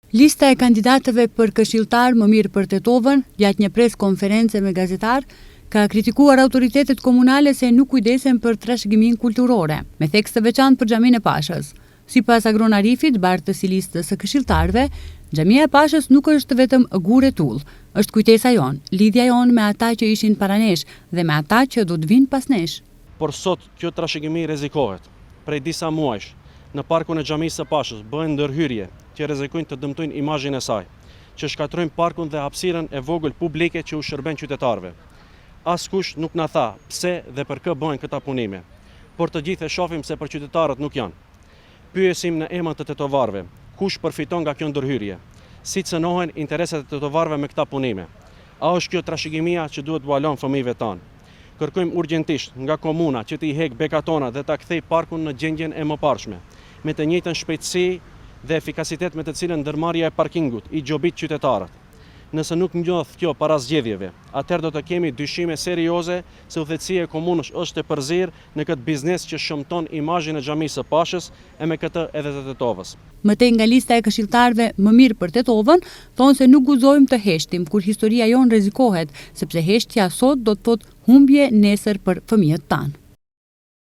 Lista e kandidatëve për këshilltar më mirë për Tetovën, gjatë një pres konference me gazetar, ka kritikuar autoritetet komunale se nuk kujdesen për trashëgiminë kulturore, me theks të veçantë për Xhaminë e Pashës. Sipas Agron Arifit, bartës i listës së këshilltarëve, Xhamia e Pashës nuk është vetëm gur e tull, është kujtesa jon, lidhja jon me ata që ishin para nesh dhe me ata që do të vinë pas nesh. Por sot kjo trashëgimi rrezikohet. Prej disa muajsh, në parkun e Xhamisë së Pashës bëhen ndërhyrje që rrezikojnë të dëmtojnë imazhin e saj, që shkatrojnë parkun dhe hapësirën e vogël publike që u shërben qytetarëve. Askush nuk na tha pse dhe për kë bëhen këta punime, por të gjithë e shohim se për qytetarët nuk janë. Pyesim në emër të tetovarëve, kush përfiton nga kjo ndërhyrje? Si cënohen interesat e tetovarëve me këta punime? A është kjo trashëgimia që duhet vualon fëmijëve tanë? Kërkojmë urgjentisht nga komuna që t'i hek bekatona dhe ta kthej parkun në gjendjen e mëparshme, me të njëjtën shpejtësi dhe efikasitet me të cilën ndërmarrja e parkingut i gjobit qytetarët. Nëse nuk ndodh kjo para zgjedhjeve, atëherë do të kemi dyshime serioze se udhëheqësia e komunës është e përzirë në këtë biznes që shëmton imazhin e Xhamisë së Pashës e me këtë edhe të Tetovës. Mëtej nga lista e këshilltarëve më mirë për Tetovën, thonë se nuk guxojmë të heshtim kur historia jon rrezikohet, sepse heshtja sot do të thotë humbje nesër për fëmijët tanë.